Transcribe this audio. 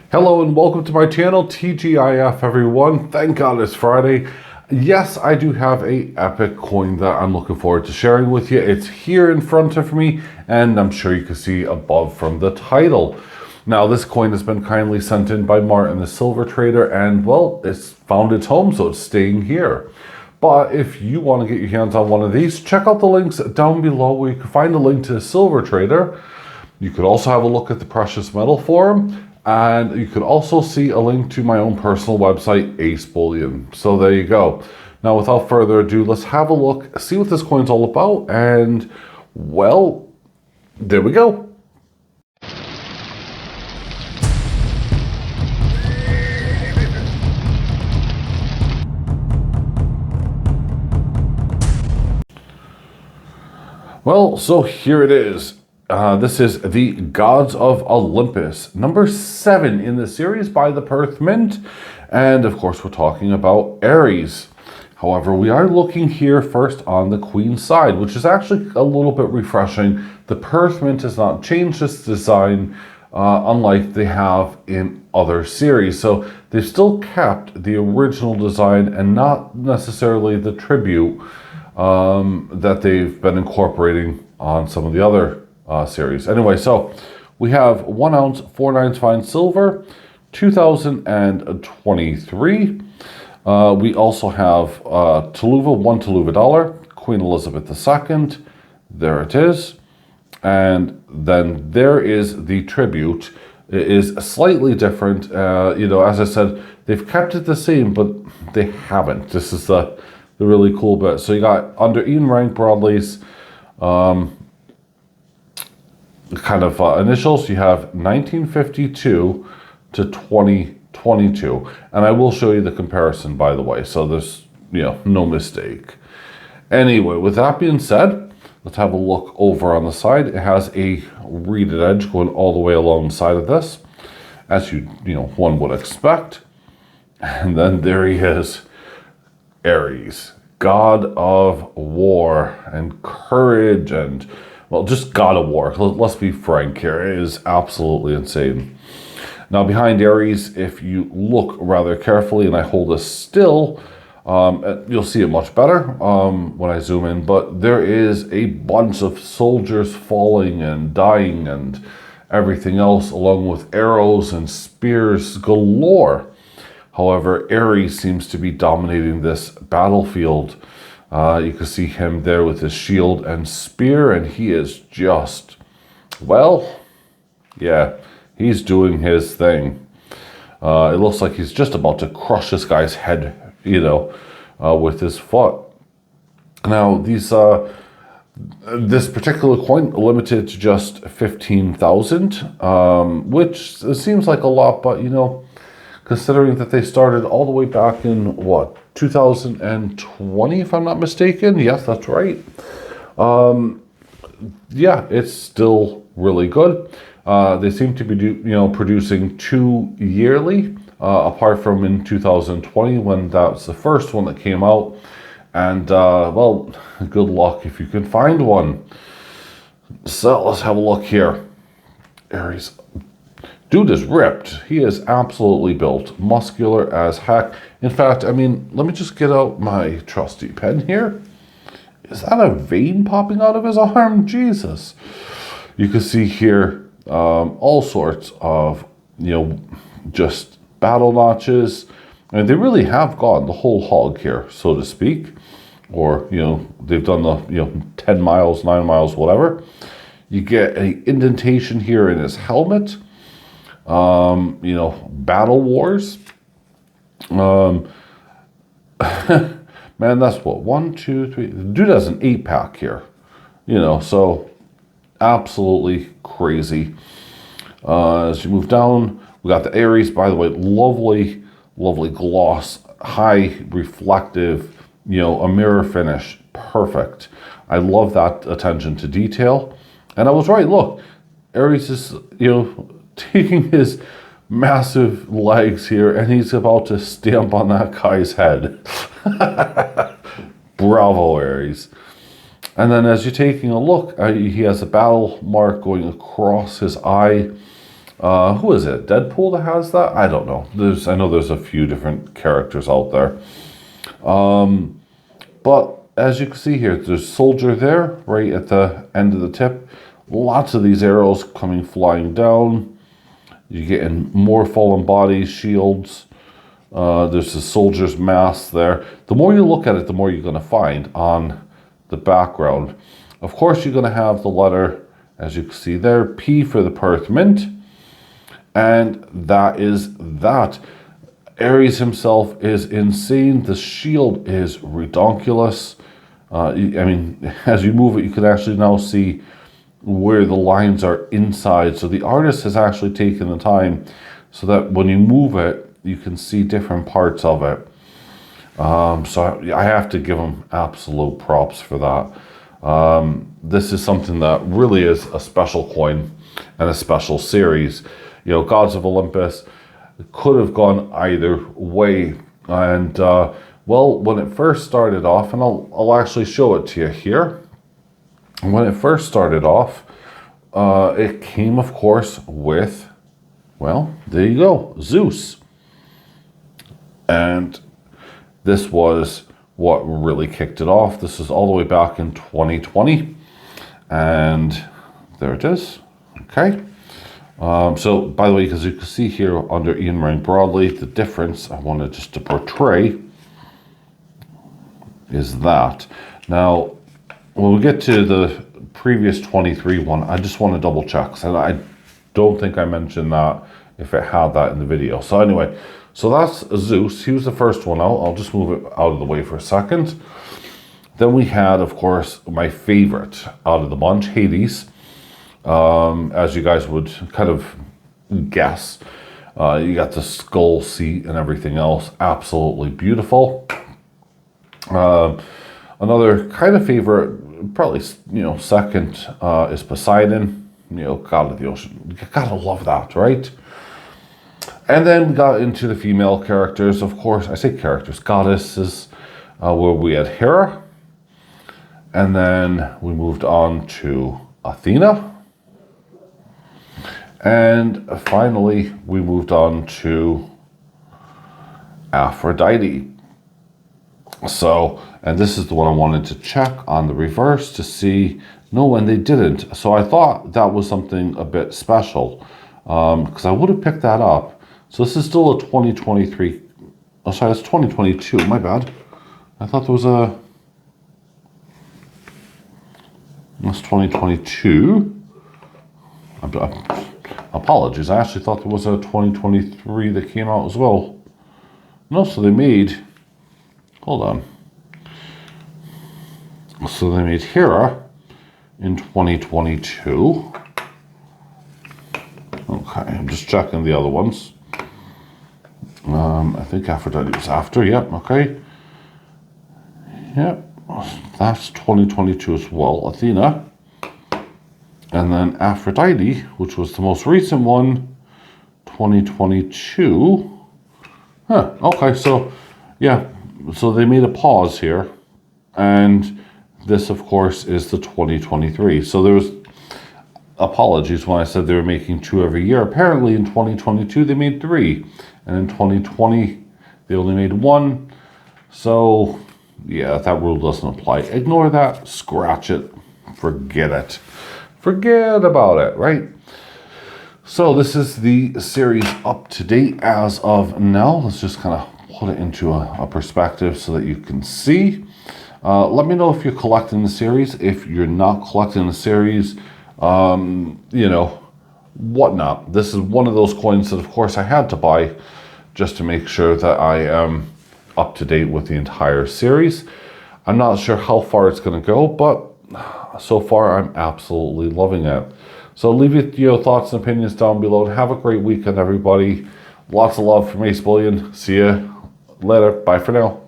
Hello and welcome to my channel, TGIF everyone. Thank God it's Friday. Yes, I do have a epic coin that I'm looking forward to sharing with you. It's here in front of me and I'm sure you can see above from the title. Now this coin has been kindly sent in by Martin the Silver Trader and well, it's found its home, so it's staying here. But if you want to get your hands on one of these, check out the links down below where you can find a link to the Silver Trader. You could also have a look at the Precious Metal Forum, and you could also see a link to my own personal website, AceBullion. So there you go. Now without further ado, let's have a look, see what this coin's all about, and well, there we go. Well, so here it is. This is the Gods of Olympus, number 7 in the series by the Perth Mint. And of course, we're talking about Aries. However, we are looking here first on the Queen side, which is actually a little bit refreshing. The Perth Mint has not changed its design, unlike they have in other series. So they've still kept the original design and not necessarily the tribute that they've been incorporating on some of the other series. Anyway, so we have 1 ounce 4/9 fine silver, 2023. We also have Tuluva, 1 Tuluva dollar, Queen Elizabeth II. There it is. And then there is the tribute. It is slightly different. You know, as I said, they've kept it the same, but they haven't. This is the really cool bit. So you got under Ian Rank Broadley's kind of initials, you have 1952 to 2022. And I will show you the comparison, by the way, so there's, you know, no mistake. Anyway, with that being said, let's have a look over on the side. It has a reeded edge going all the way along the side of this, as you know, one would expect. And then there he is. Aries, god of war and courage and, well, just god of war. Let's be frank here. It is absolutely insane. Now behind Aries, if you look rather carefully, and I hold this still, you'll see it much better when I zoom in, but there is a bunch of soldiers falling and dying and everything else, along with arrows and spears galore. However, Aries seems to be dominating this battlefield. You can see him there with his shield and spear, and he is just, well, yeah, he's doing his thing. It looks like he's just about to crush this guy's head, you know, with his foot. Now, these this particular coin limited to just 15,000, which seems like a lot, but you know, considering that they started all the way back in, what, 2020, if I'm not mistaken? Yes, that's right. Yeah, it's still really good. They seem to be, producing 2 yearly, apart from in 2020, when that's the first one that came out. And, well, good luck if you can find one. So, let's have a look here. Aries. Dude is ripped. He is absolutely built. Muscular as heck. In fact, I mean, let me just get out my trusty pen here. Is that a vein popping out of his arm? Jesus. You can see here all sorts of, you know, just battle notches. And they really have gone the whole hog here, so to speak. Or, you know, they've done the, 10 miles, 9 miles, whatever. You get an indentation here in his helmet. Battle wars. Man, that's what, 1, 2, 3. The dude has an 8-pack here, so absolutely crazy. As you move down, we got the Aries, by the way, lovely gloss, high reflective, a mirror finish, perfect. I love that attention to detail. And I was right, look, Aries is, taking his massive legs here and he's about to stamp on that guy's head. Bravo, Aries. And then as you're taking a look, he has a battle mark going across his eye. Who is it? Deadpool that has that? I don't know. I know there's a few different characters out there. But as you can see here, there's Soldier there, right at the end of the tip. Lots of these arrows coming flying down. You're getting more fallen bodies, shields. There's the Soldier's mask there. The more you look at it, the more you're going to find on the background. Of course, you're going to have the letter, as you can see there, P for the Perth Mint. And that is that. Ares himself is insane. The shield is redonkulous. I mean, as you move it, you can actually now see where the lines are inside. So the artist has actually taken the time so that when you move it, you can see different parts of it. So I have to give him absolute props for that. This is something that really is a special coin and a special series. You know, Gods of Olympus could have gone either way. And well, when it first started off, and I'll actually show it to you here. When it first started off, it came, of course, with, well, there you go, Zeus. And this was what really kicked it off. This is all the way back in 2020. And there it is. Okay. So, by the way, because you can see here under Ian Ring broadly, the difference I wanted just to portray is that. Now, when we get to the previous 23 one, I just want to double check. So I don't think I mentioned that if it had that in the video. So anyway, so that's Zeus. He was the first one out. I'll just move it out of the way for a second. Then we had, of course, my favorite out of the bunch, Hades. As you guys would kind of guess, you got the skull seat and everything else. Absolutely beautiful. Another kind of favorite, probably, you know, second is Poseidon. You know, God of the ocean. You gotta love that, right? And then we got into the female characters. Of course, I say characters, goddesses, where we had Hera. And then we moved on to Athena. And finally, we moved on to Aphrodite. So, and this is the one I wanted to check on the reverse to see, no, and they didn't. So I thought that was something a bit special, because I would have picked that up. So this is still a 2023, oh sorry, it's 2022, my bad. I thought there was a, that's 2022. Apologies, I actually thought there was a 2023 that came out as well. No, so they made, hold on. So they made Hera in 2022. Okay, I'm just checking the other ones. I think Aphrodite was after, yep, okay. Yep, that's 2022 as well, Athena. And then Aphrodite, which was the most recent one, 2022. Huh, okay, so, yeah, so they made a pause here. And this, of course, is the 2023. So there was, apologies when I said they were making 2 every year. Apparently in 2022, they made 3. And in 2020, they only made 1. So, yeah, that rule doesn't apply. Ignore that, scratch it, forget it. Forget about it, right? So this is the series up to date as of now. Let's just kind of put it into a perspective so that you can see. Let me know if you're collecting the series. If you're not collecting the series, you know, whatnot. This is one of those coins that, of course, I had to buy just to make sure that I am up to date with the entire series. I'm not sure how far it's going to go, but so far I'm absolutely loving it. So leave your thoughts and opinions down below. Have a great weekend, everybody. Lots of love from AceBullion. See you later. Bye for now.